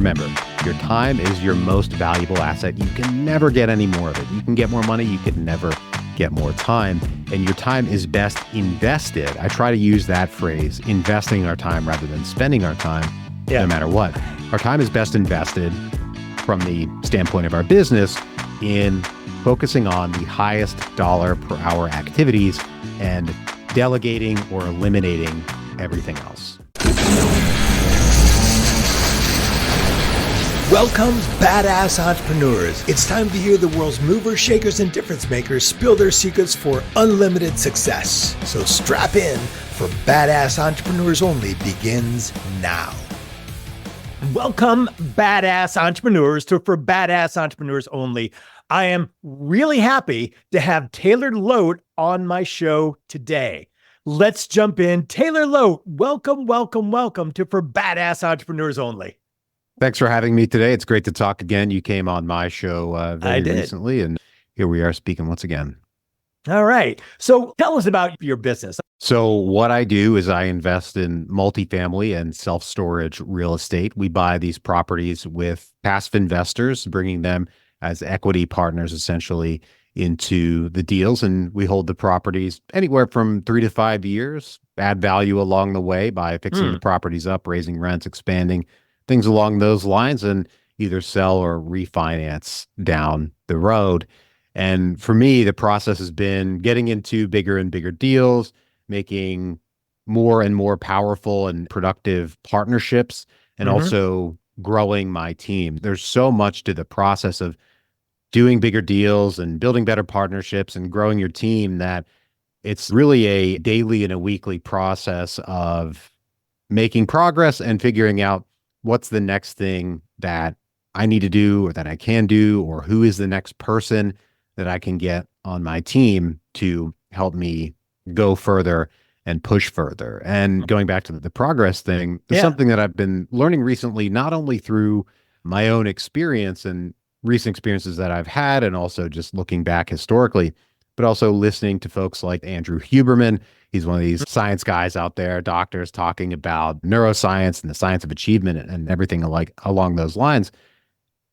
Remember, your time is your most valuable asset. You can never get any more of it. You can get more money, you can never get more time. And your time is best invested. I try to use that phrase, investing our time rather than spending our time, no matter what. Our time is best invested from the standpoint of our business in focusing on the highest dollar per hour activities and delegating or eliminating everything else. Welcome, badass entrepreneurs. It's time to hear the world's movers, shakers, and difference makers spill their secrets for unlimited success. So strap in, for Badass Entrepreneurs Only begins now. Welcome, badass entrepreneurs, to For Badass Entrepreneurs Only. I am really happy to have Taylor Loht on my show today. Let's jump in. Taylor Loht, welcome to For Badass Entrepreneurs Only. Thanks for having me today. It's great to talk again. You came on my show very recently, and here we are speaking once again. All right. So tell us about your business. So what I do is I invest in multifamily and self-storage real estate. We buy these properties with passive investors, bringing them as equity partners essentially into the deals. And we hold the properties anywhere from 3 to 5 years, add value along the way by fixing the properties up, raising rents, expanding, things along those lines, and either sell or refinance down the road. And for me, the process has been getting into bigger and bigger deals, making more and more powerful and productive partnerships, and also growing my team. There's so much to the process of doing bigger deals and building better partnerships and growing your team that it's really a daily and a weekly process of making progress and figuring out what's the next thing that I need to do or that I can do, or who is the next person that I can get on my team to help me go further and push further. And going back to the progress thing, there's something that I've been learning recently, not only through my own experience and recent experiences that I've had, and also just looking back historically, but also listening to folks like Andrew Huberman. He's one of these science guys out there, doctors talking about neuroscience and the science of achievement and everything along those lines.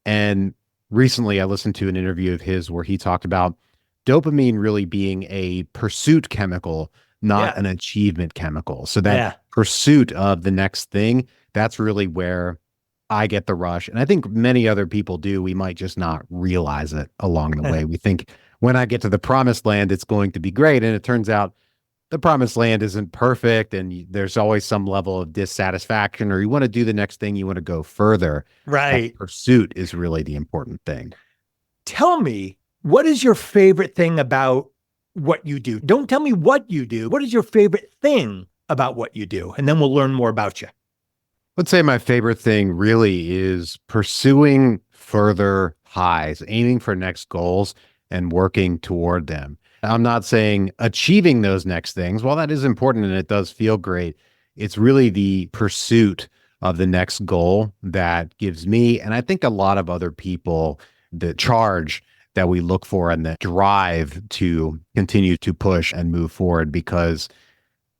And recently I listened to an interview of his where he talked about dopamine really being a pursuit chemical, not an achievement chemical. So that pursuit of the next thing, that's really where I get the rush. And I think many other people do. We might just not realize it along the way. We think when I get to the promised land, it's going to be great. And it turns out the promised land isn't perfect, and there's always some level of dissatisfaction, or you want to do the next thing, you want to go further. Right. That pursuit is really the important thing. Tell me, what is your favorite thing about what you do? Don't tell me what you do. What is your favorite thing about what you do? And then we'll learn more about you. Let's say my favorite thing really is pursuing further highs, aiming for next goals and working toward them. I'm not saying achieving those next things. While that is important and it does feel great, it's really the pursuit of the next goal that gives me, and I think a lot of other people, the charge that we look for and the drive to continue to push and move forward. Because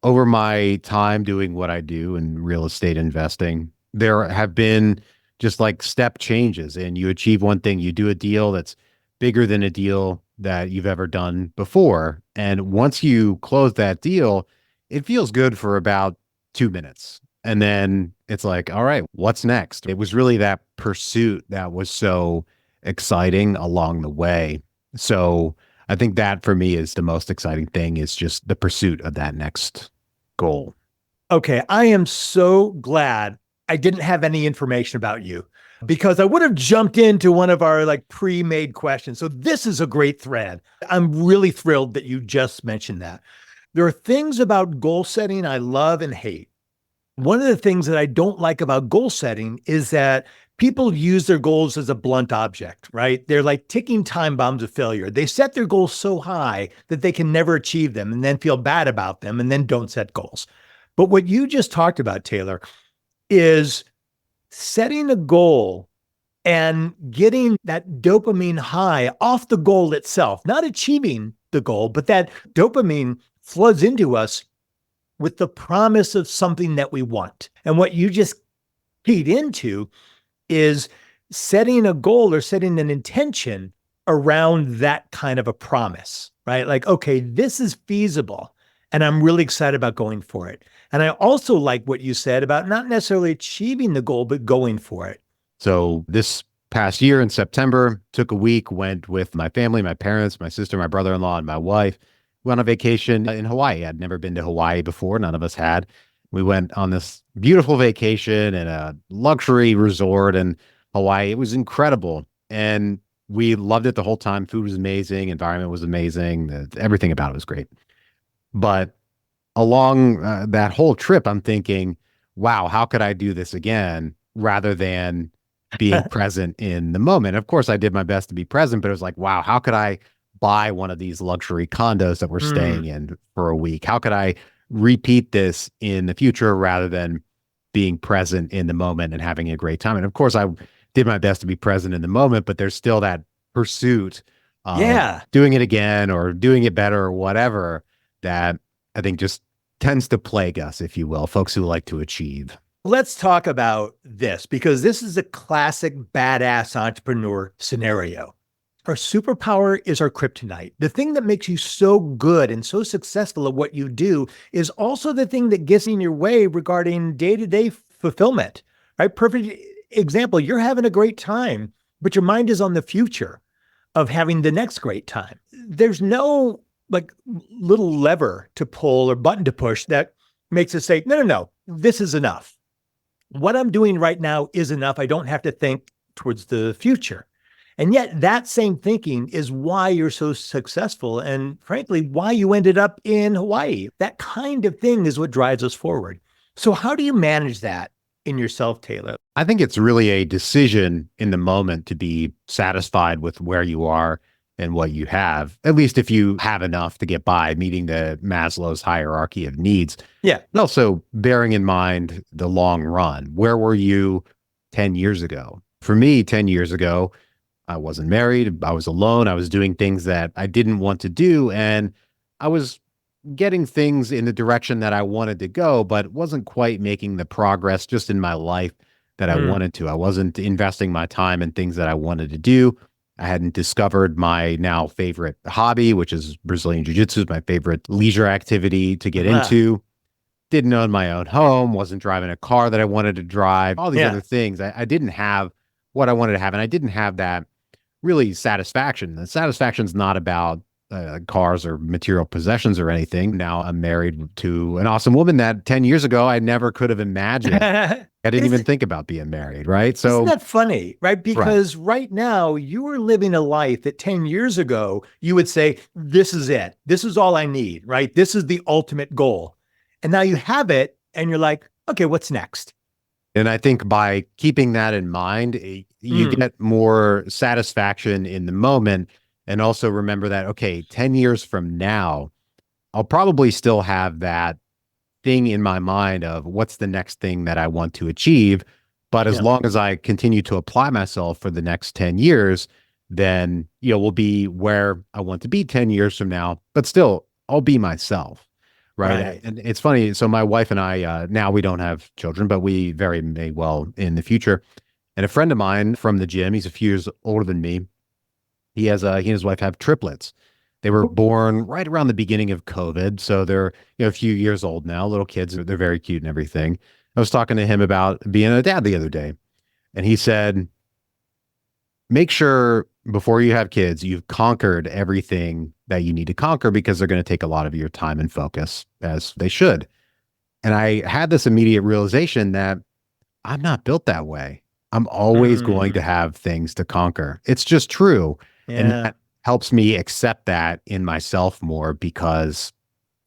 over my time doing what I do in real estate investing, there have been just like step changes, and you achieve one thing, you do a deal that's bigger than a deal that you've ever done before. And once you close that deal, it feels good for about 2 minutes. And then it's like, all right, what's next? It was really that pursuit that was so exciting along the way. So I think that for me is the most exciting thing, is just the pursuit of that next goal. Okay. I am so glad I didn't have any information about you, because I would have jumped into one of our pre-made questions. So this is a great thread. I'm really thrilled that you just mentioned that. There are things about goal setting I love and hate. One of the things that I don't like about goal setting is that people use their goals as a blunt object, right? They're like ticking time bombs of failure. They set their goals so high that they can never achieve them, and then feel bad about them, and then don't set goals. But what you just talked about, Taylor, is setting a goal and getting that dopamine high off the goal itself, not achieving the goal, but that dopamine floods into us with the promise of something that we want. And what you just keyed into is setting a goal or setting an intention around that kind of a promise, right? Like, okay, this is feasible and I'm really excited about going for it. And I also like what you said about not necessarily achieving the goal, but going for it. So this past year in September, took a week, went with my family, my parents, my sister, my brother-in-law, and my wife. Went on vacation in Hawaii. I'd never been to Hawaii before. None of us had. We went on this beautiful vacation in a luxury resort in Hawaii. It was incredible. And we loved it the whole time. Food was amazing. Environment was amazing. Everything about it was great. But along that whole trip, I'm thinking, wow, how could I do this again rather than being present in the moment? Of course, I did my best to be present, but it was like, wow, how could I buy one of these luxury condos that we're staying in for a week? How could I repeat this in the future rather than being present in the moment and having a great time? And of course, I did my best to be present in the moment, but there's still that pursuit of Yeah. doing it again or doing it better or whatever that I think just tends to plague us, if you will, folks who like to achieve. Let's talk about this because this is a classic badass entrepreneur scenario. Our superpower is our kryptonite. The thing that makes you so good and so successful at what you do is also the thing that gets in your way regarding day-to-day fulfillment, right? Perfect example. You're having a great time, but your mind is on the future of having the next great time. There's no like little lever to pull or button to push that makes us say, no, this is enough. What I'm doing right now is enough. I don't have to think towards the future. And yet that same thinking is why you're so successful and frankly, why you ended up in Hawaii. That kind of thing is what drives us forward. So how do you manage that in yourself, Taylor? I think it's really a decision in the moment to be satisfied with where you are and what you have, at least if you have enough to get by, meeting the Maslow's hierarchy of needs. Yeah. And also bearing in mind the long run. Where were you 10 years ago? For me, 10 years ago, I wasn't married. I was alone. I was doing things that I didn't want to do. And I was getting things in the direction that I wanted to go, but wasn't quite making the progress just in my life that I wanted to. I wasn't investing my time in things that I wanted to do. I hadn't discovered my now favorite hobby, which is Brazilian Jiu-Jitsu, my favorite leisure activity to get into. Didn't own my own home, wasn't driving a car that I wanted to drive, all these other things. I didn't have what I wanted to have, and I didn't have that really satisfaction. The satisfaction's not about cars or material possessions or anything. Now I'm married to an awesome woman that 10 years ago I never could have imagined. I didn't even think about being married, right? So isn't that funny, right? Because right now you are living a life that 10 years ago you would say, this is it. This is all I need, right? This is the ultimate goal. And now you have it and you're like, okay, what's next? and I think by keeping that in mind, you get more satisfaction in the moment. And also remember that, okay, 10 years from now, I'll probably still have that thing in my mind of what's the next thing that I want to achieve. But as long as I continue to apply myself for the next 10 years, then, we'll be where I want to be 10 years from now, but still I'll be myself. Right. And it's funny. So my wife and I, now we don't have children, but we very may well in the future. And a friend of mine from the gym, he's a few years older than me. He and his wife have triplets. They were born right around the beginning of COVID. So they're, a few years old now, little kids. They're very cute and everything. I was talking to him about being a dad the other day, and he said, make sure before you have kids, you've conquered everything that you need to conquer because they're going to take a lot of your time and focus, as they should. And I had this immediate realization that I'm not built that way. I'm always going to have things to conquer. It's just true. And that helps me accept that in myself more because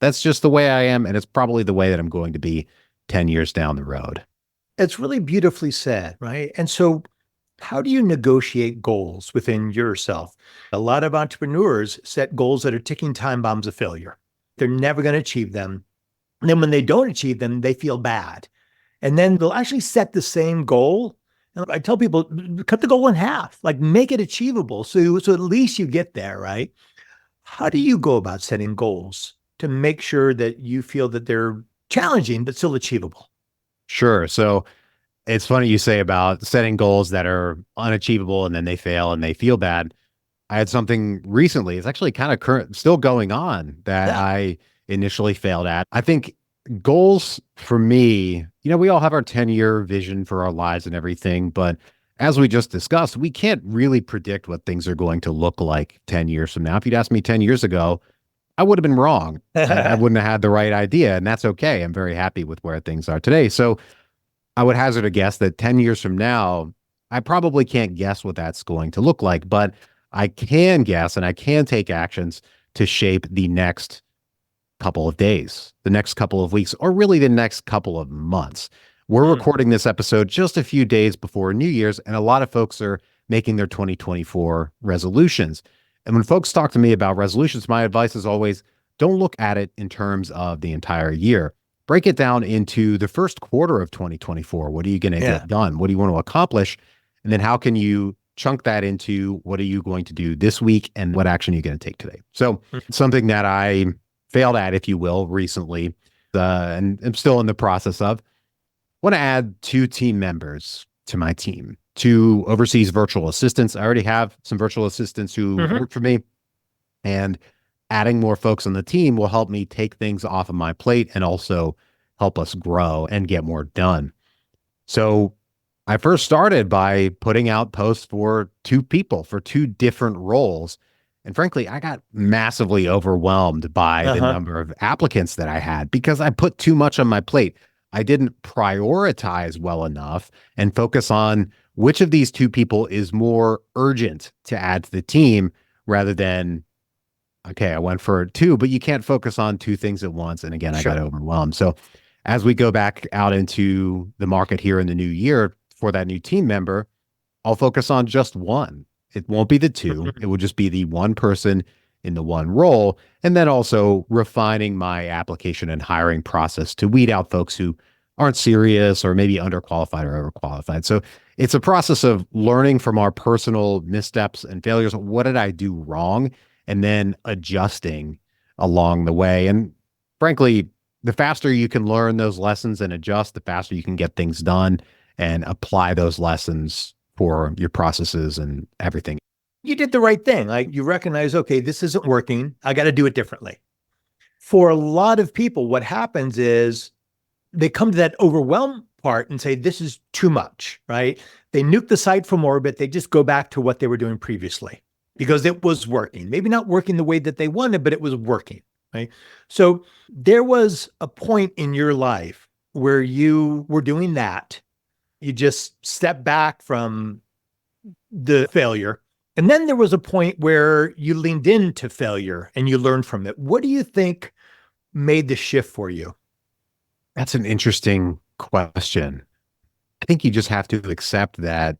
that's just the way I am. And it's probably the way that I'm going to be 10 years down the road. It's really beautifully said, right? And so how do you negotiate goals within yourself? A lot of entrepreneurs set goals that are ticking time bombs of failure. They're never going to achieve them. And then when they don't achieve them, they feel bad. And then they'll actually set the same goal. And I tell people, cut the goal in half, like make it achievable. So at least you get there, right? How do you go about setting goals to make sure that you feel that they're challenging, but still achievable? Sure. So It's funny you say about setting goals that are unachievable and then they fail and they feel bad. I had something recently, it's actually kind of current, still going on that Yeah. I initially failed at. I think goals for me, we all have our 10-year vision for our lives and everything, but as we just discussed, we can't really predict what things are going to look like 10 years from now. If you'd asked me 10 years ago, I would have been wrong. I wouldn't have had the right idea, and that's okay. I'm very happy with where things are today. So I would hazard a guess that 10 years from now, I probably can't guess what that's going to look like, but I can guess and I can take actions to shape the next couple of days, the next couple of weeks, or really the next couple of months. We're Mm. recording this episode just a few days before New Year's, and a lot of folks are making their 2024 resolutions. And when folks talk to me about resolutions, my advice is always don't look at it in terms of the entire year. Break it down into the first quarter of 2024. What are you going to Yeah. get done? What do you want to accomplish? And then how can you chunk that into what are you going to do this week and what action are you going to take today? So something that I failed at, if you will, recently, and I'm still in the process of, want to add 2 team members to my team, 2 overseas virtual assistants. I already have some virtual assistants who Mhm. work for me, and adding more folks on the team will help me take things off of my plate and also help us grow and get more done. So I first started by putting out posts for 2 people for 2 different roles. And frankly, I got massively overwhelmed by the Uh-huh. number of applicants that I had because I put too much on my plate. I didn't prioritize well enough and focus on which of these 2 people is more urgent to add to the team rather than, okay, I went for 2, but you can't focus on 2 things at once. And again, I got Sure. overwhelmed. So as we go back out into the market here in the new year for that new team member, I'll focus on just 1. It won't be the 2. Mhm. It will just be the 1 person in the 1 role. And then also refining my application and hiring process to weed out folks who aren't serious or maybe underqualified or overqualified. So it's a process of learning from our personal missteps and failures. What did I do wrong? And then adjusting along the way. And frankly, the faster you can learn those lessons and adjust, the faster you can get things done and apply those lessons for your processes and everything. You did the right thing. Like you recognize, okay, this isn't working. I got to do it differently. For a lot of people, what happens is they come to that overwhelm part and say, this is too much, right? They nuke the site from orbit. They just go back to what they were doing previously because it was working. Maybe not working the way that they wanted, but it was working, right? So there was a point in your life where you were doing that. You just stepped back from the failure. And then there was a point where you leaned into failure and you learned from it. What do you think made the shift for you? That's an interesting question. I think you just have to accept that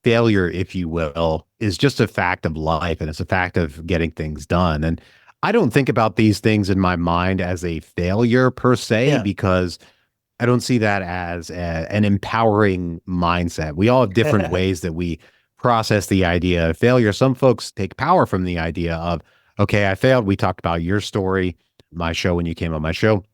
failure, if you will, is just a fact of life and it's a fact of getting things done. And I don't think about these things in my mind as a failure per se, Yeah. because I don't see that as an empowering mindset. We all have different ways that we process the idea of failure. Some folks take power from the idea of, okay, I failed. We talked about your story, my show when you came on my show.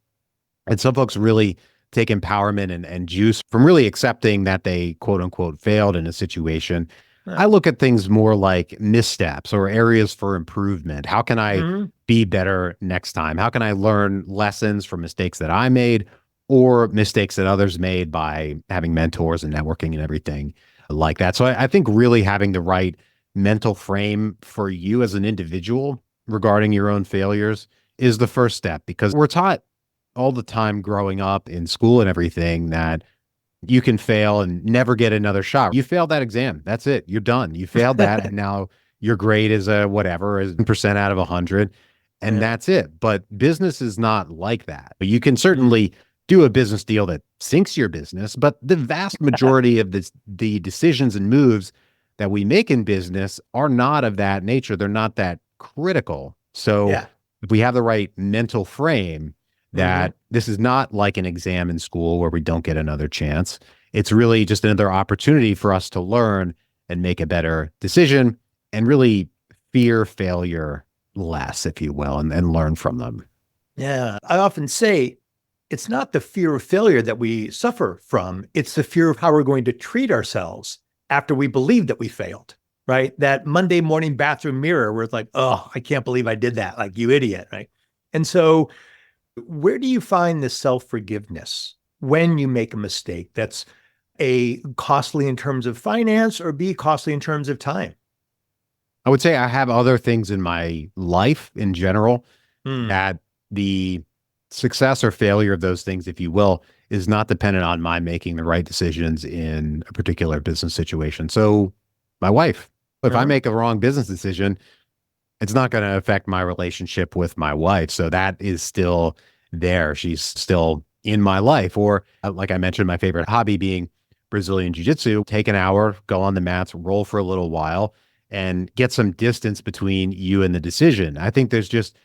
And some folks really take empowerment and juice from really accepting that they quote unquote failed in a situation. Yeah. I look at things more like missteps or areas for improvement. How can I Mhm. be better next time? How can I learn lessons from mistakes that I made or mistakes that others made by having mentors and networking and everything like that? So I think really having the right mental frame for you as an individual regarding your own failures is the first step because we're taught all the time growing up in school and everything that you can fail and never get another shot. You failed that exam. That's it. You're done. You failed that. And now your grade is a whatever, is 10% out of 100. And Yeah. that's it. But business is not like that. You can Mhm. certainly do a business deal that sinks your business, but the vast majority of the decisions and moves that we make in business are not of that nature. They're not that critical. So Yeah. if we have the right mental frame, Mhm. that this is not like an exam in school where we don't get another chance. It's really just another opportunity for us to learn and make a better decision and really fear failure less, if you will, and learn from them. Yeah. I often say it's not the fear of failure that we suffer from. It's the fear of how we're going to treat ourselves after we believe that we failed, right? That Monday morning bathroom mirror where it's like, oh, I can't believe I did that. Like, you idiot, right? And so where do you find the self-forgiveness when you make a mistake that's A, costly in terms of finance, or B, costly in terms of time? I would say I have other things in my life in general Mm. that the success or failure of those things, if you will, is not dependent on my making the right decisions in a particular business situation. So, my wife, if I Uh-huh. make a wrong business decision, it's not going to affect my relationship with my wife. So that is still there. She's still in my life. Or, like I mentioned, my favorite hobby being Brazilian Jiu Jitsu. Take an hour, go on the mats, roll for a little while, and get some distance between you and the decision. I think there's just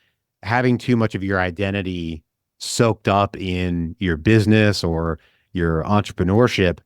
having too much of your identity soaked up in your business or your entrepreneurship.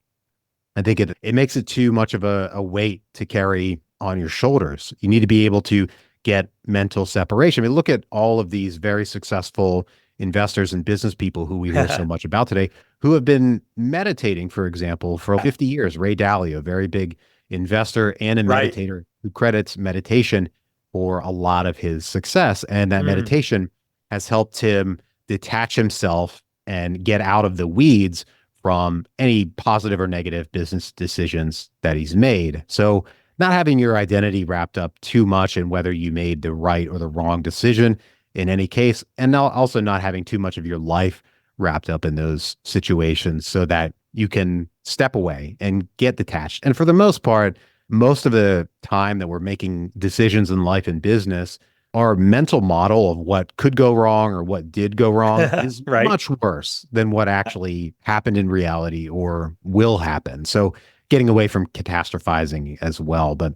I think it makes it too much of a weight to carry on your shoulders. You need to be able to get mental separation. I mean, look at all of these very successful investors and business people who we hear so much about today, who have been meditating, for example, for 50 years. Ray Dalio, a very big investor and a Right. meditator who credits meditation for a lot of his success. And that Mm. meditation has helped him detach himself and get out of the weeds from any positive or negative business decisions that he's made. So, not having your identity wrapped up too much in whether you made the right or the wrong decision in any case, and now also not having too much of your life wrapped up in those situations so that you can step away and get detached. And for the most part, most of the time that we're making decisions in life and business, our mental model of what could go wrong or what did go wrong is Right. much worse than what actually happened in reality or will happen. So getting away from catastrophizing as well. But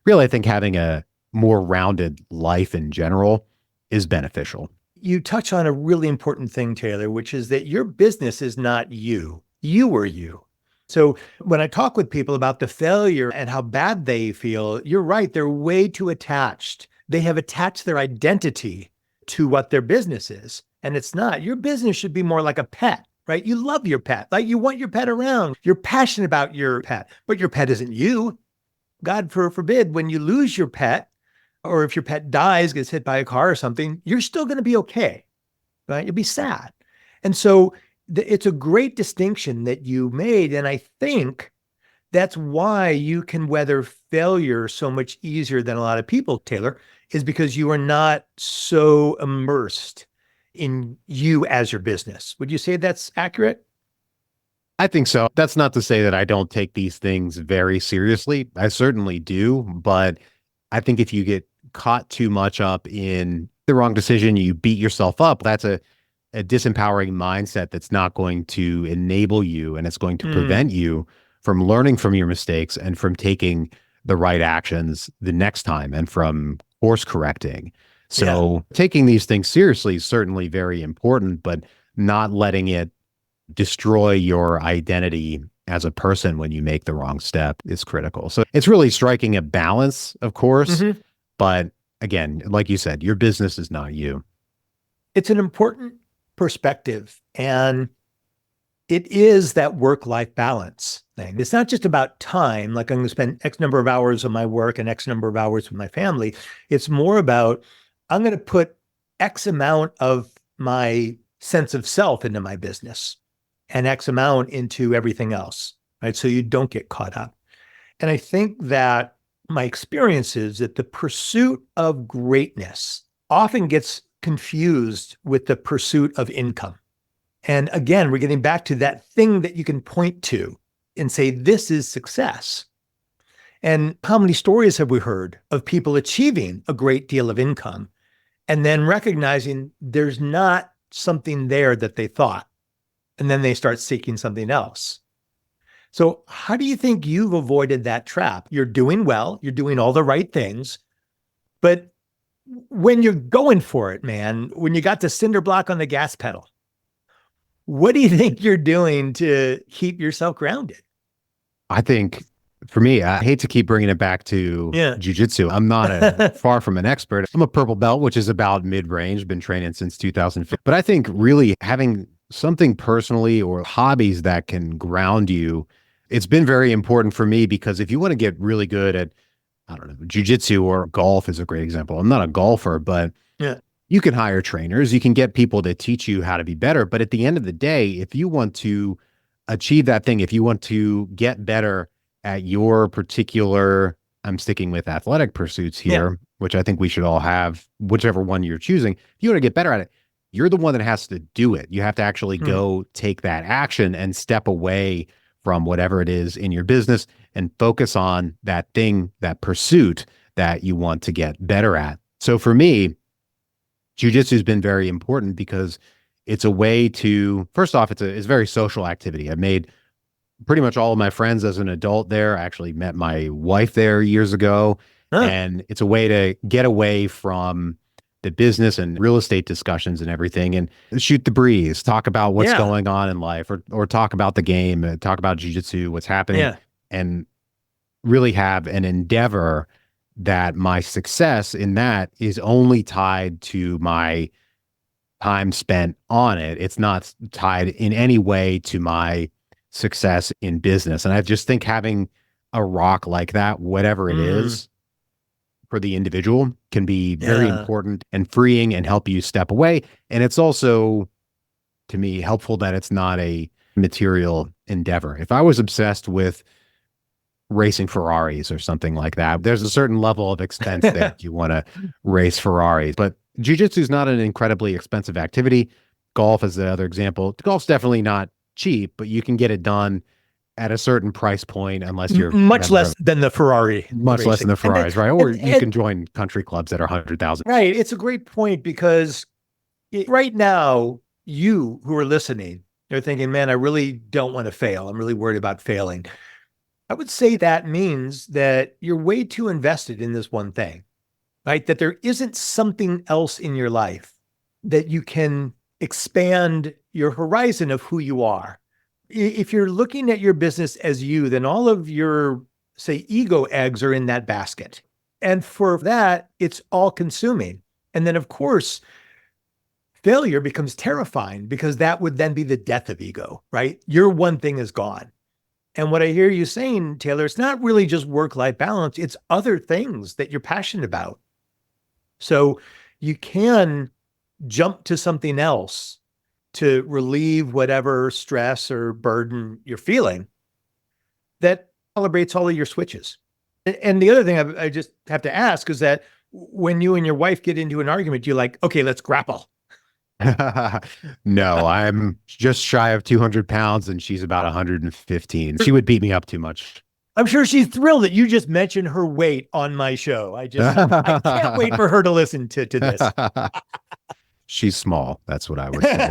really, I think having a more rounded life in general is beneficial. You touch on a really important thing, Taylor, which is that your business is not you. You are you. So when I talk with people about the failure and how bad they feel, you're right. They're way too attached. They have attached their identity to what their business is. And it's not. Your business should be more like a pet, right? You love your pet. Like, you want your pet around. You're passionate about your pet, but your pet isn't you. God forbid, when you lose your pet, or if your pet dies, gets hit by a car or something, you're still going to be okay, right? You'll be sad. And so it's a great distinction that you made. And I think that's why you can weather failure so much easier than a lot of people, Taylor, is because you are not so immersed in you as your business. Would you say that's accurate? I think so. That's not to say that I don't take these things very seriously. I certainly do. But I think if you get caught too much up in the wrong decision, you beat yourself up. That's a disempowering mindset that's not going to enable you, and it's going to Mm, prevent you from learning from your mistakes and from taking the right actions the next time and from course correcting. yeah. So taking these things seriously is certainly very important, but not letting it destroy your identity as a person when you make the wrong step is critical. So it's really striking a balance, of course. Mhm. But again, like you said, your business is not you. It's an important perspective. And it is that work-life balance thing. It's not just about time, like I'm going to spend X number of hours on my work and X number of hours with my family. It's more about I'm going to put X amount of my sense of self into my business and X amount into everything else, right? So you don't get caught up. And I think that my experience is that the pursuit of greatness often gets confused with the pursuit of income. And again, we're getting back to that thing that you can point to and say, this is success. And how many stories have we heard of people achieving a great deal of income and then recognizing there's not something there that they thought, and then they start seeking something else? So, how do you think you've avoided that trap? You're doing well, you're doing all the right things, but when you're going for it, man, when you got the cinder block on the gas pedal, what do you think you're doing to keep yourself grounded? I think for me, I hate to keep bringing it back to Yeah. jujitsu. I'm not far from an expert. I'm a purple belt, which is about mid range, been training since 2005. But I think really having something personally or hobbies that can ground you. It's been very important for me because if you want to get really good at, I don't know, jujitsu or golf is a great example. I'm not a golfer, but Yeah. you can hire trainers, you can get people to teach you how to be better. But at the end of the day, if you want to achieve that thing, if you want to get better at your particular, I'm sticking with athletic pursuits Yeah. here, which I think we should all have, whichever one you're choosing. If you want to get better at it, you're the one that has to do it. You have to actually Hmm. go take that action and step away from whatever it is in your business and focus on that thing, that pursuit that you want to get better at. So for me, jujitsu has been very important because it's a way to, first off, it's a very social activity. I've made pretty much all of my friends as an adult there. I actually met my wife there years ago. Huh. And it's a way to get away from the business and real estate discussions and everything and shoot the breeze, talk about what's Yeah. going on in life or talk about the game, talk about jujitsu, what's happening, Yeah. and really have an endeavor that my success in that is only tied to my time spent on it. It's not tied in any way to my success in business. And I just think having a rock like that, whatever it Mm. is for the individual, can be very Yeah. important and freeing and help you step away. And it's also, to me, helpful that it's not a material endeavor. If I was obsessed with racing Ferraris or something like that, there's a certain level of expense there if you want to race Ferraris. But jujitsu is not an incredibly expensive activity. Golf is the other example. Golf's definitely not cheap, but you can get it done at a certain price point unless you're a Much member less of, than the Ferrari much less than racing. the And, Ferraris, right? Or you can join country clubs that are 100,000. right. It's a great point because right now, you who are listening, they're thinking, man, I really don't want to fail. I'm really worried about failing. I would say that means that you're way too invested in this one thing, right? That there isn't something else in your life that you can expand your horizon of who you are. If you're looking at your business as you, then all of your, say, ego eggs are in that basket. And for that, it's all consuming. And then, of course, failure becomes terrifying because that would then be the death of ego, right? Your one thing is gone. And what I hear you saying, Taylor, it's not really just work-life balance, it's other things that you're passionate about. So you can jump to something else to relieve whatever stress or burden you're feeling that calibrates all of your switches. And the other thing I just have to ask is that when you and your wife get into an argument, you're like, okay, let's grapple. No, I'm just shy of 200 pounds and she's about 115. She would beat me up too much. I'm sure she's thrilled that you just mentioned her weight on my show. I can't wait for her to listen to this. She's small. That's what I would say.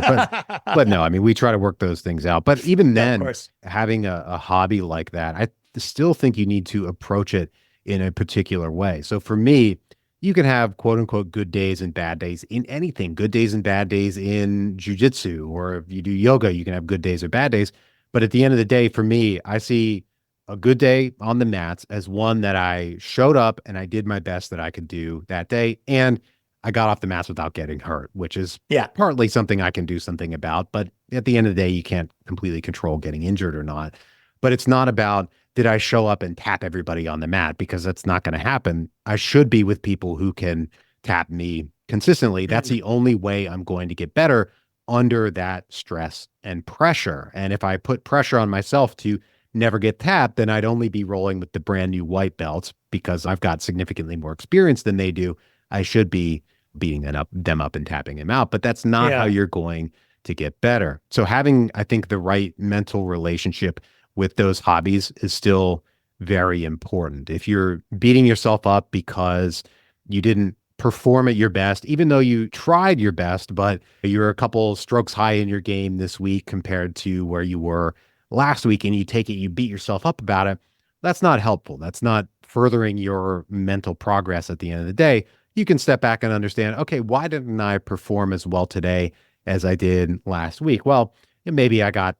But no, I mean, we try to work those things out. But even Yeah, of then, course. having a hobby like that, I still think you need to approach it in a particular way. So for me, you can have quote unquote good days and bad days in anything, good days and bad days in jujitsu, or if you do yoga, you can have good days or bad days. But at the end of the day, for me, I see a good day on the mats as one that I showed up and I did my best that I could do that day. And I got off the mats without getting hurt, which is Yeah. partly something I can do something about. But at the end of the day, you can't completely control getting injured or not. But it's not about, did I show up and tap everybody on the mat? Because that's not going to happen. I should be with people who can tap me consistently. That's the only way I'm going to get better under that stress and pressure. And if I put pressure on myself to never get tapped, then I'd only be rolling with the brand new white belts because I've got significantly more experience than they do. I should be beating them up and tapping them out, but that's not how Yeah. you're going to get better. So having, I think, the right mental relationship with those hobbies is still very important. If you're beating yourself up because you didn't perform at your best, even though you tried your best, but you're a couple strokes high in your game this week compared to where you were last week, and you take it, you beat yourself up about it, that's not helpful. That's not furthering your mental progress at the end of the day. You can step back and understand, okay, why didn't I perform as well today as I did last week? Well, maybe I got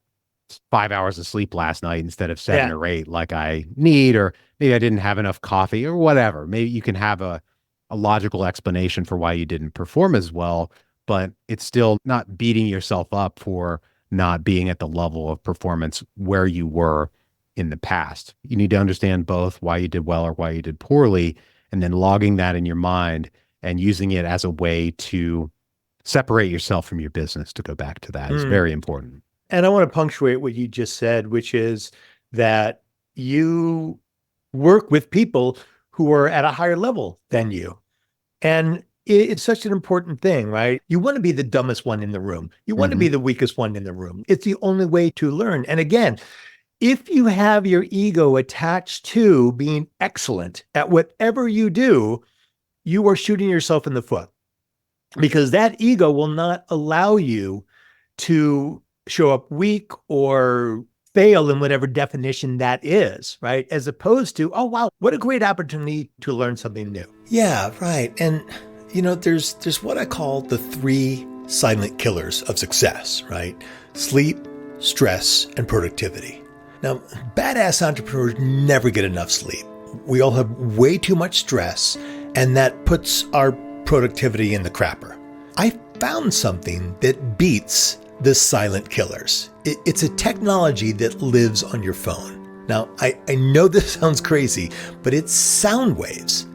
5 hours of sleep last night instead of 7 Yeah. or 8 like I need, or maybe I didn't have enough coffee or whatever. Maybe you can have a logical explanation for why you didn't perform as well, but it's still not beating yourself up for not being at the level of performance where you were in the past. You need to understand both why you did well or why you did poorly, and then logging that in your mind and using it as a way to separate yourself from your business, to go back to that, is very important. And I want to punctuate what you just said, which is that you work with people who are at a higher level than you. And it's such an important thing, right? You want to be the dumbest one in the room. You want to be the weakest one in the room. It's the only way to learn. And again, if you have your ego attached to being excellent at whatever you do, you are shooting yourself in the foot, because that ego will not allow you to show up weak or fail in whatever definition that is, right? As opposed to, oh, wow, what a great opportunity to learn something new. Yeah, right. And, there's what I call the 3 silent killers of success, right? Sleep, stress, and productivity. Now, badass entrepreneurs never get enough sleep. We all have way too much stress, and that puts our productivity in the crapper. I found something that beats the silent killers. It's a technology that lives on your phone. Now, I know this sounds crazy, but it's sound waves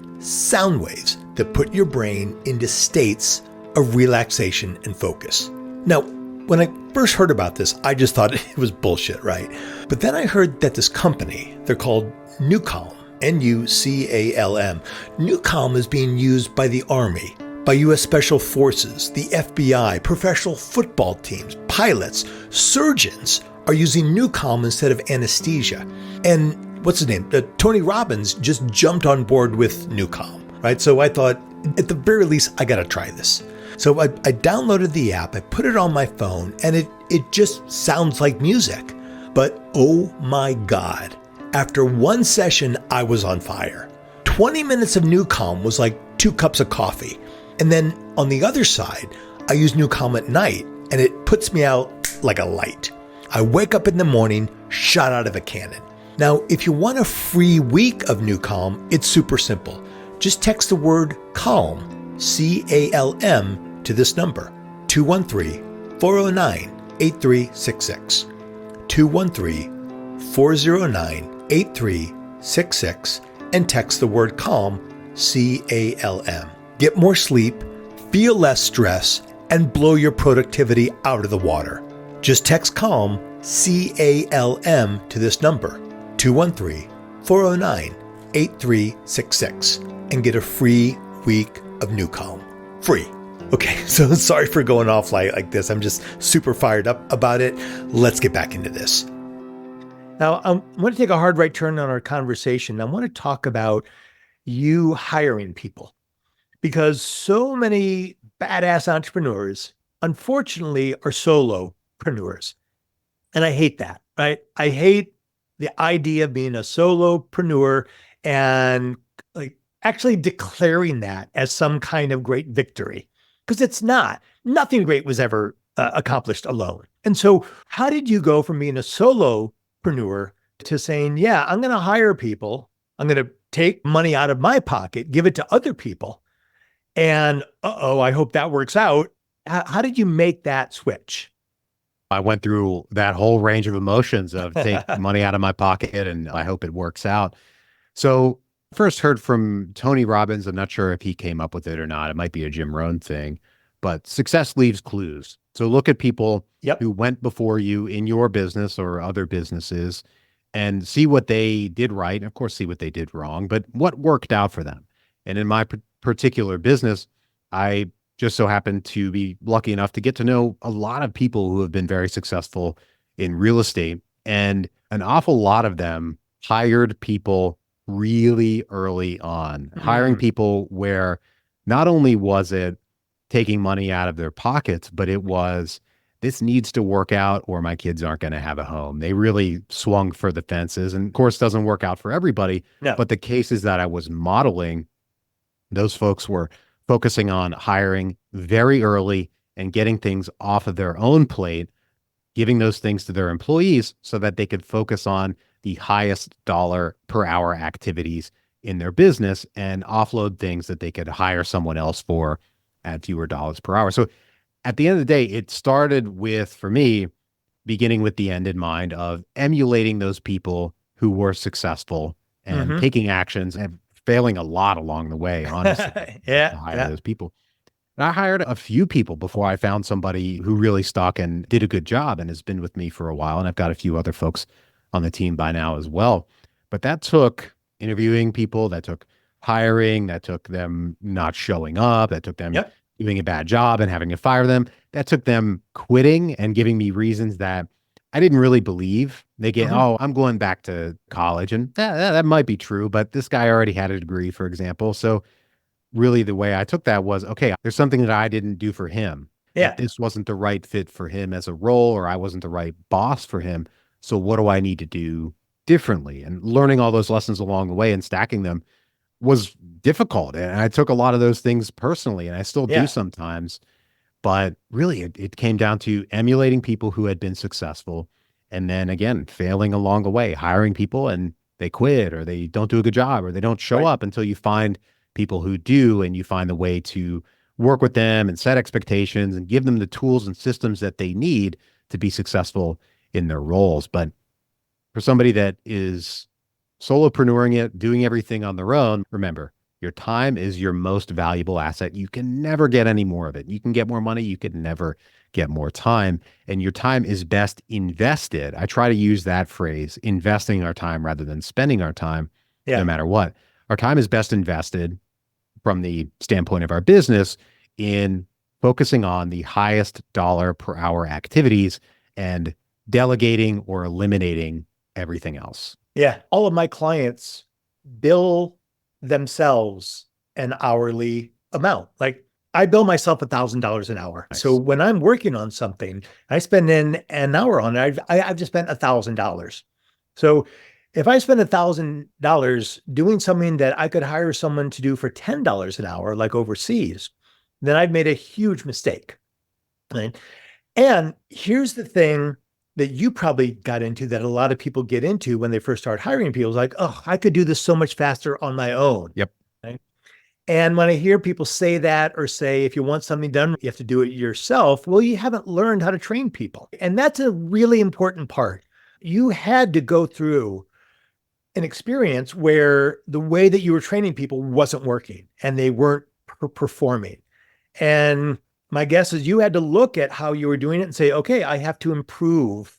that put your brain into states of relaxation and focus. Now, when I first heard about this, I just thought it was bullshit, right? But then I heard that this company, they're called Nucalm, Nucalm. Nucalm is being used by the Army, by U.S. Special Forces, the FBI, professional football teams, pilots, surgeons are using Nucalm instead of anesthesia. And what's his name? Tony Robbins just jumped on board with Nucalm, right? So I thought, at the very least, I got to try this. So I downloaded the app, I put it on my phone, and it just sounds like music. But oh my God, after one session, I was on fire. 20 minutes of Nucalm was like 2 cups of coffee. And then on the other side, I use Nucalm at night, and it puts me out like a light. I wake up in the morning, shot out of a cannon. Now, if you want a free week of Nucalm, it's super simple. Just text the word CALM, CALM, to this number, 213-409-8366. 213-409-8366, and text the word CALM, CALM. Get more sleep, feel less stress, and blow your productivity out of the water. Just text CALM, CALM, to this number, 213-409-8366, and get a free week of Nucalm. Free. Okay, so sorry for going off like this. I'm just super fired up about it. Let's get back into this. Now, I'm going to take a hard right turn on our conversation. I want to talk about you hiring people, because so many badass entrepreneurs, unfortunately, are solopreneurs. And I hate that, right? I hate the idea of being a solopreneur and like actually declaring that as some kind of great victory, because it's not. Nothing great was ever accomplished alone. And so how did you go from being a solopreneur to saying, yeah, I'm going to hire people. I'm going to take money out of my pocket, give it to other people. And I hope that works out. How did you make that switch? I went through that whole range of emotions of take money out of my pocket and I hope it works out. So first heard from Tony Robbins. I'm not sure if he came up with it or not. It might be a Jim Rohn thing, but success leaves clues. So look at people who went before you in your business or other businesses and see what they did right. And of course, see what they did wrong, but what worked out for them. And in my particular business, I just so happened to be lucky enough to get to know a lot of people who have been very successful in real estate. And an awful lot of them hired people really early on, hiring people where not only was it taking money out of their pockets, but it was, this needs to work out or my kids aren't going to have a home. They really swung for the fences. And of course, doesn't work out for everybody. No. But the cases that I was modeling, those folks were focusing on hiring very early and getting things off of their own plate, giving those things to their employees so that they could focus on the highest dollar per hour activities in their business and offload things that they could hire someone else for at fewer dollars per hour. So at the end of the day, it started with, for me, beginning with the end in mind of emulating those people who were successful and taking actions and failing a lot along the way, honestly, to hire those people. And I hired a few people before I found somebody who really stuck and did a good job and has been with me for a while. And I've got a few other folks on the team by now as well. But that took interviewing people, that took hiring, that took them not showing up, that took them doing a bad job and having to fire them. That took them quitting and giving me reasons that I didn't really believe. They get, oh, I'm going back to college. And that might be true, but this guy already had a degree, for example. So really the way I took that was, okay, there's something that I didn't do for him. That this wasn't the right fit for him as a role, or I wasn't the right boss for him. So what do I need to do differently? And learning all those lessons along the way and stacking them was difficult. And I took a lot of those things personally, and I still do sometimes. But really, it came down to emulating people who had been successful. And then again, failing along the way, hiring people and they quit or they don't do a good job or they don't show up until you find people who do, and you find the way to work with them and set expectations and give them the tools and systems that they need to be successful in their roles. But for somebody that is solopreneuring it, doing everything on their own, remember, your time is your most valuable asset. You can never get any more of it. You can get more money. You can never get more time. And your time is best invested. I try to use that phrase, investing our time rather than spending our time, no matter what. Our time is best invested from the standpoint of our business in focusing on the highest dollar per hour activities and delegating or eliminating everything else. Yeah. All of my clients bill themselves an hourly amount. Like I bill myself $1,000 an hour. Nice. So when I'm working on something, I spend in an hour on it. I've just spent $1,000. So if I spend $1,000 doing something that I could hire someone to do for $10 an hour, like overseas, then I've made a huge mistake. Right? And here's the thing that you probably got into that a lot of people get into when they first start hiring people is like, oh, I could do this so much faster on my own. Yep. Right? And when I hear people say that or say, if you want something done, you have to do it yourself. Well, you haven't learned how to train people. And that's a really important part. You had to go through an experience where the way that you were training people wasn't working and they weren't performing. And my guess is you had to look at how you were doing it and say, okay, I have to improve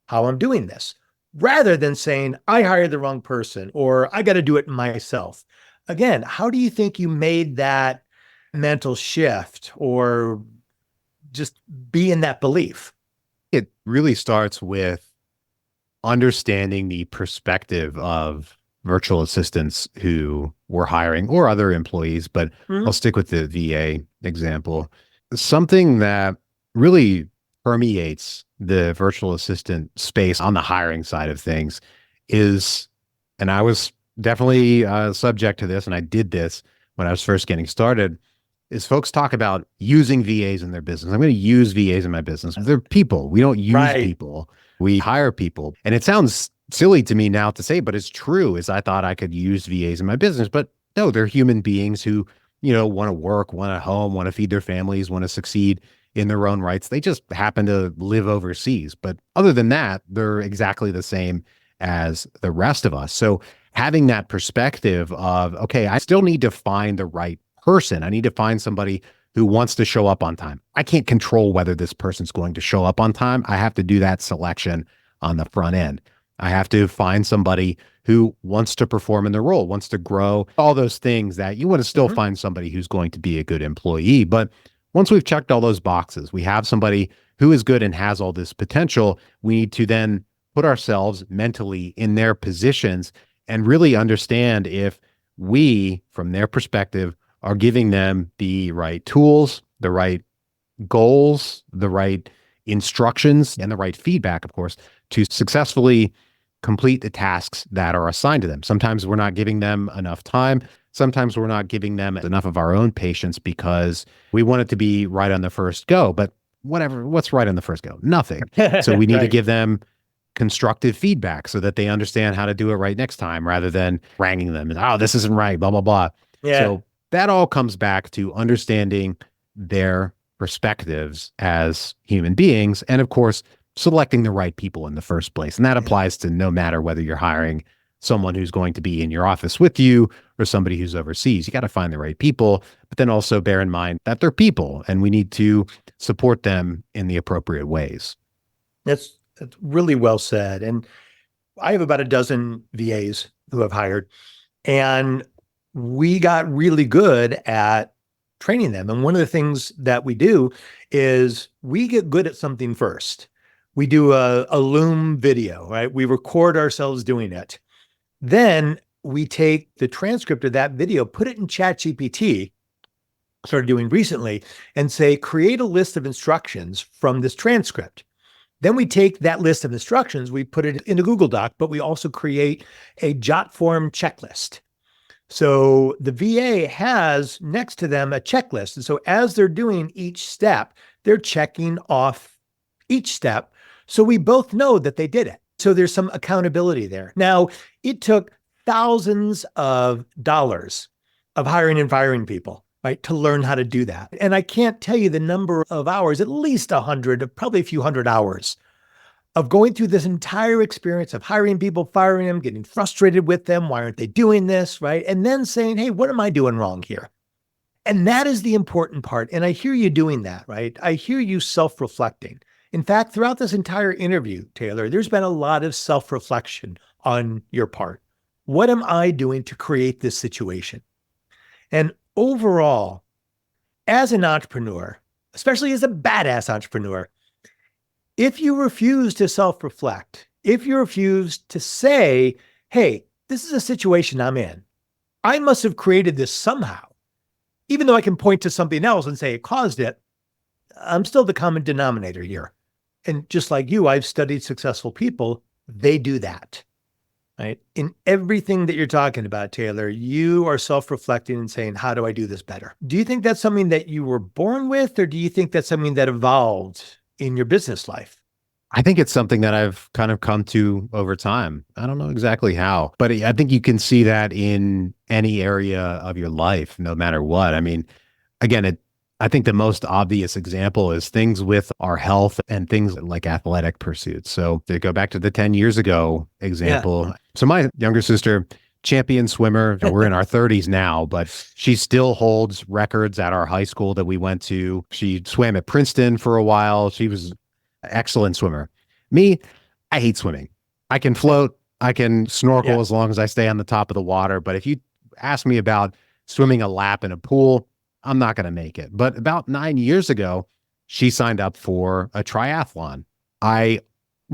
how I'm doing this, rather than saying, I hired the wrong person or I got to do it myself. Again, how do you think you made that mental shift or just be in that belief? It really starts with understanding the perspective of virtual assistants who we're hiring or other employees, but I'll stick with the VA example. Something that really permeates the virtual assistant space on the hiring side of things is, and I was definitely subject to this, and I did this when I was first getting started, is folks talk about using VAs in their business. I'm going to use VAs in my business. They're people. We don't use people. We hire people. And it sounds silly to me now to say, but it's true, is I thought I could use VAs in my business, but no, they're human beings who, want to work, want a home, want to feed their families, want to succeed in their own rights. They just happen to live overseas. But other than that, they're exactly the same as the rest of us. So having that perspective of, okay, I still need to find the right person. I need to find somebody who wants to show up on time. I can't control whether this person's going to show up on time. I have to do that selection on the front end. I have to find somebody who wants to perform in their role, wants to grow, all those things that you want to still find somebody who's going to be a good employee. But once we've checked all those boxes, we have somebody who is good and has all this potential, we need to then put ourselves mentally in their positions and really understand if we, from their perspective, are giving them the right tools, the right goals, the right instructions, and the right feedback, of course, to successfully complete the tasks that are assigned to them. Sometimes we're not giving them enough time. Sometimes we're not giving them enough of our own patience because we want it to be right on the first go. But what's right on the first go? Nothing. So we need to give them constructive feedback so that they understand how to do it right next time, rather than wrangling them. Oh, this isn't right, blah, blah, blah. Yeah. So that all comes back to understanding their perspectives as human beings. And of course, selecting the right people in the first place. And that applies to no matter whether you're hiring someone who's going to be in your office with you or somebody who's overseas. You got to find the right people, but then also bear in mind that they're people and we need to support them in the appropriate ways. That's really well said. And I have about a dozen VAs who I've hired, and we got really good at training them. And one of the things that we do is we get good at something first. We do a Loom video, right? We record ourselves doing it. Then we take the transcript of that video, put it in ChatGPT, started doing recently, and say, create a list of instructions from this transcript. Then we take that list of instructions, we put it in a Google Doc, but we also create a jot form checklist. So the VA has next to them a checklist. And so as they're doing each step, they're checking off each step. So we both know that they did it. So there's some accountability there. Now, it took thousands of dollars of hiring and firing people, right, to learn how to do that. And I can't tell you the number of hours, at least 100, probably a few hundred hours of going through this entire experience of hiring people, firing them, getting frustrated with them. Why aren't they doing this, right? And then saying, hey, what am I doing wrong here? And that is the important part. And I hear you doing that, right? I hear you self-reflecting. In fact, throughout this entire interview, Taylor, there's been a lot of self-reflection on your part. What am I doing to create this situation? And overall, as an entrepreneur, especially as a badass entrepreneur, if you refuse to self-reflect, if you refuse to say, hey, this is a situation I'm in, I must have created this somehow. Even though I can point to something else and say it caused it, I'm still the common denominator here. And just like you, I've studied successful people. They do that, right? In everything that you're talking about, Taylor, you are self-reflecting and saying, how do I do this better? Do you think that's something that you were born with, or do you think that's something that evolved in your business life? I think it's something that I've kind of come to over time. I don't know exactly how, but I think you can see that in any area of your life, no matter what. I mean, again, I think the most obvious example is things with our health and things like athletic pursuits. So to go back to the 10 years ago example. Yeah. So my younger sister, champion swimmer, we're in our 30s now, but she still holds records at our high school that we went to. She swam at Princeton for a while. She was an excellent swimmer. Me, I hate swimming. I can float, I can snorkel as long as I stay on the top of the water. But if you ask me about swimming a lap in a pool, I'm not going to make it. But about 9 years ago, she signed up for a triathlon. I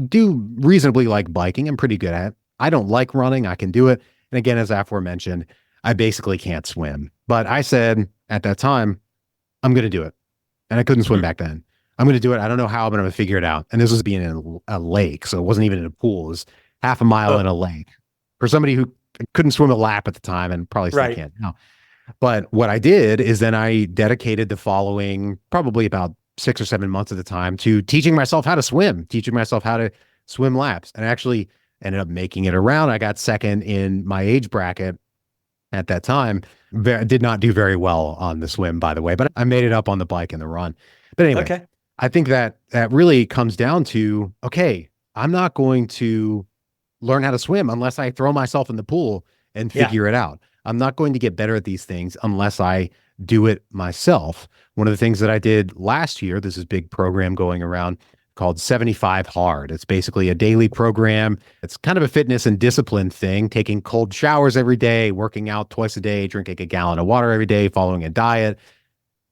do reasonably like biking. I'm pretty good at it. I don't like running. I can do it. And again, as aforementioned, I basically can't swim. But I said at that time, I'm going to do it. And I couldn't swim back then. I'm going to do it. I don't know how, but I'm going to figure it out. And this was being in a lake. So it wasn't even in a pool. It was half a mile in a lake. For somebody who couldn't swim a lap at the time and probably still can't now. But what I did is then I dedicated the following probably about 6 or 7 months at a time to teaching myself how to swim, teaching myself how to swim laps. And I actually ended up making it around. I got second in my age bracket at that time. Did not do very well on the swim, by the way, but I made it up on the bike and the run. But anyway, I think that really comes down to, okay, I'm not going to learn how to swim unless I throw myself in the pool and figure it out. I'm not going to get better at these things unless I do it myself. One of the things that I did last year, this is a big program going around called 75 Hard. It's basically a daily program. It's kind of a fitness and discipline thing, taking cold showers every day, working out twice a day, drinking a gallon of water every day, following a diet.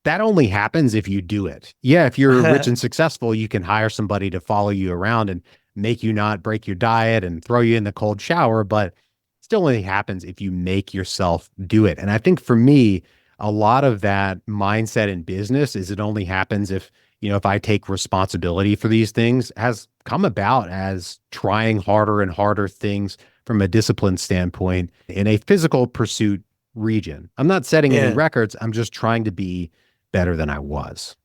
That only happens if you do it. Yeah, if you're rich and successful, you can hire somebody to follow you around and make you not break your diet and throw you in the cold shower, but still only happens if you make yourself do it. And I think for me, a lot of that mindset in business is it only happens if, if I take responsibility for these things, has come about as trying harder and harder things from a discipline standpoint in a physical pursuit region. I'm not setting any records. I'm just trying to be better than I was.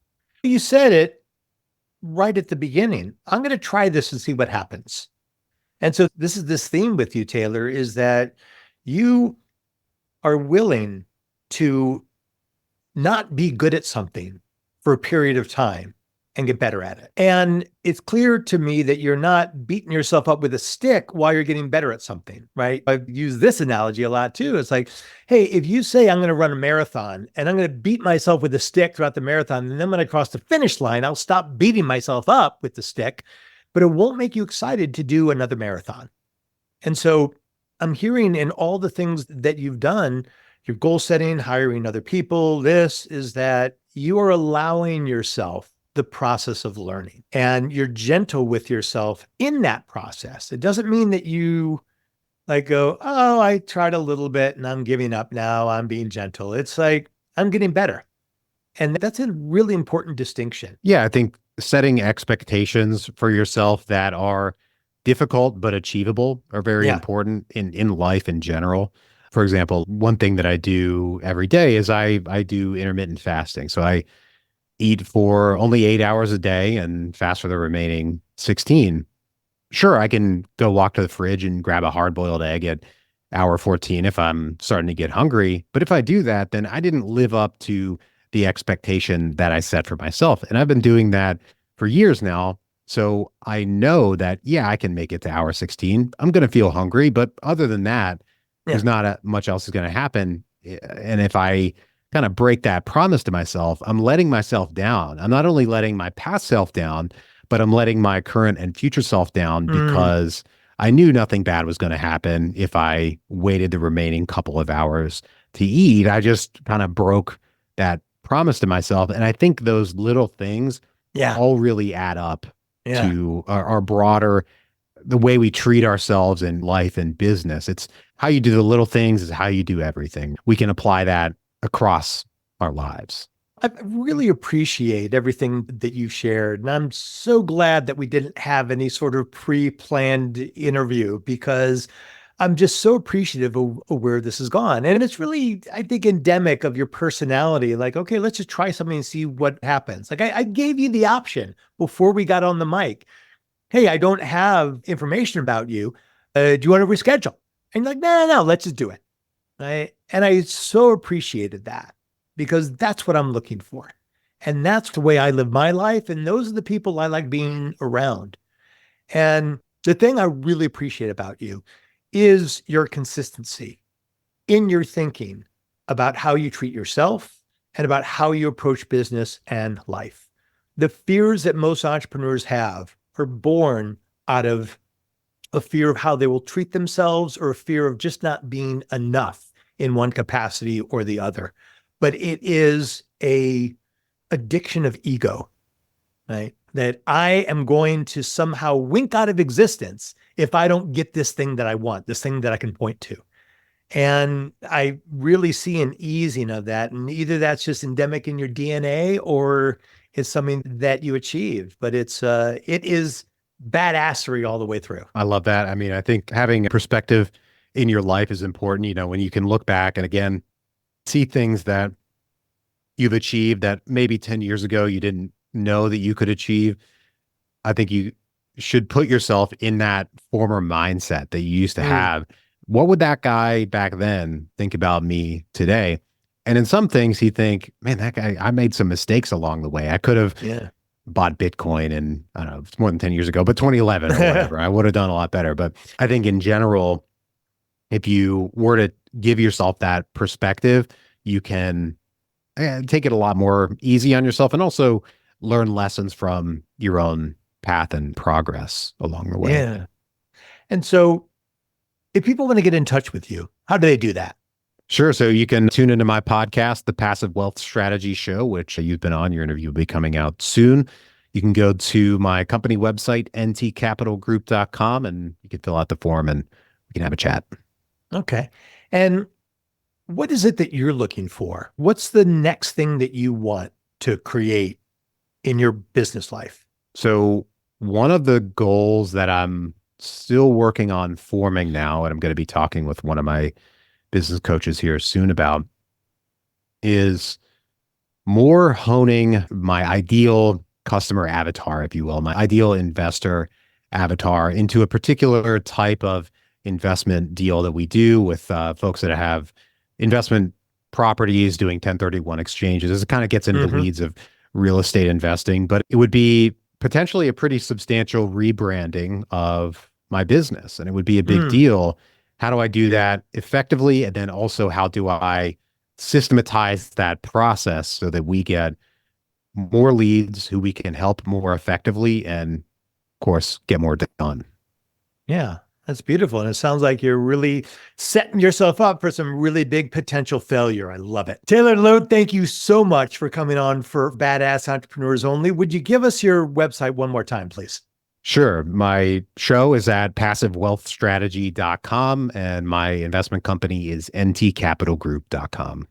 You said it right at the beginning. I'm going to try this and see what happens. And so this is this theme with you, Taylor, is that you are willing to not be good at something for a period of time and get better at it. And it's clear to me that you're not beating yourself up with a stick while you're getting better at something, right? I've used this analogy a lot too. It's like, hey, if you say I'm going to run a marathon and I'm going to beat myself with a stick throughout the marathon, and then when I cross the finish line, I'll stop beating myself up with the stick, but it won't make you excited to do another marathon. And so I'm hearing in all the things that you've done, your goal setting, hiring other people, this is that you are allowing yourself the process of learning, and you're gentle with yourself in that process. It doesn't mean that you like go, oh, I tried a little bit and I'm giving up now. I'm being gentle. It's like, I'm getting better. And that's a really important distinction. Yeah, I think setting expectations for yourself that are difficult but achievable are very important in life in general. For example, one thing that I do every day is I do intermittent fasting. So I eat for only 8 hours a day and fast for the remaining 16. Sure, I can go walk to the fridge and grab a hard-boiled egg at hour 14 if I'm starting to get hungry. But if I do that, then I didn't live up to the expectation that I set for myself. And I've been doing that for years now. So I know that, yeah, I can make it to hour 16. I'm going to feel hungry. But other than that, there's not much else is going to happen. And if I kind of break that promise to myself, I'm letting myself down. I'm not only letting my past self down, but I'm letting my current and future self down because I knew nothing bad was going to happen if I waited the remaining couple of hours to eat. I just kind of broke that promise to myself. And I think those little things all really add up to our broader, the way we treat ourselves in life and business. It's how you do the little things is how you do everything. We can apply that across our lives. I really appreciate everything that you shared. And I'm so glad that we didn't have any sort of pre-planned interview, because I'm just so appreciative of where this has gone. And it's really, I think, endemic of your personality. Like, okay, let's just try something and see what happens. Like I gave you the option before we got on the mic. Hey, I don't have information about you. Do you want to reschedule? And you're like, no, let's just do it. And I so appreciated that, because that's what I'm looking for. And that's the way I live my life. And those are the people I like being around. And the thing I really appreciate about you is your consistency in your thinking about how you treat yourself and about how you approach business and life. The fears that most entrepreneurs have are born out of a fear of how they will treat themselves, or a fear of just not being enough in one capacity or the other. But it is a addiction of ego, right? That I am going to somehow wink out of existence if I don't get this thing that I want, this thing that I can point to. And I really see an easing of that. And either that's just endemic in your DNA, or it's something that you achieve. But it is badassery all the way through. I love that. I mean, I think having a perspective in your life is important. You know, when you can look back and again, see things that you've achieved that maybe 10 years ago you didn't know that you could achieve. I think you should put yourself in that former mindset that you used to have. What would that guy back then think about me today? And in some things he'd think, man, that guy, I made some mistakes along the way. I could have bought Bitcoin and I don't know, it's more than 10 years ago, but 2011 or whatever, I would have done a lot better. But I think in general, if you were to give yourself that perspective, you can take it a lot more easy on yourself, and also learn lessons from your own path and progress along the way. Yeah. And so if people want to get in touch with you, how do they do that? Sure. So you can tune into my podcast, The Passive Wealth Strategy Show, which you've been on. Your interview will be coming out soon. You can go to my company website, ntcapitalgroup.com, and you can fill out the form and we can have a chat. Okay. And what is it that you're looking for? What's the next thing that you want to create in your business life? So one of the goals that I'm still working on forming now, and I'm going to be talking with one of my business coaches here soon about, is more honing my ideal customer avatar, if you will, my ideal investor avatar into a particular type of investment deal that we do with folks that have investment properties doing 1031 exchanges. As it kind of gets into the weeds of real estate investing, but it would be potentially a pretty substantial rebranding of my business. And it would be a big deal. How do I do that effectively? And then also, how do I systematize that process so that we get more leads who we can help more effectively and, of course, get more done? Yeah, that's beautiful. And it sounds like you're really setting yourself up for some really big potential failure. I love it. Taylor Loht, thank you so much for coming on for Badass Entrepreneurs Only. Would you give us your website one more time, please? Sure. My show is at passivewealthstrategy.com, and my investment company is ntcapitalgroup.com.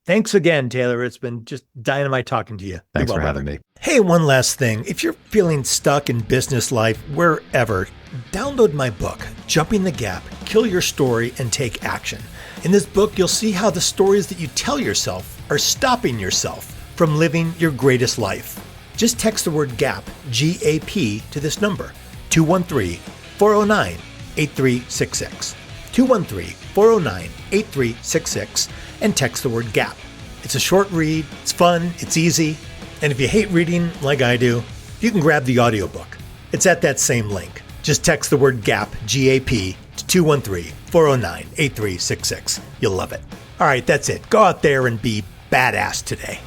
Thanks again, Taylor. It's been just dynamite talking to you. Thanks for having me. Hey, one last thing. If you're feeling stuck in business life, wherever, download my book, Jumping the Gap, Kill Your Story and Take Action. In this book, you'll see how the stories that you tell yourself are stopping yourself from living your greatest life. Just text the word GAP, G-A-P, to this number, 213-409-8366. 213-409-8366, and text the word GAP. It's a short read, it's fun, it's easy, and if you hate reading like I do, you can grab the audiobook. It's at that same link. Just text the word GAP, G-A-P, to 213-409-8366. You'll love it. All right, that's it. Go out there and be badass today.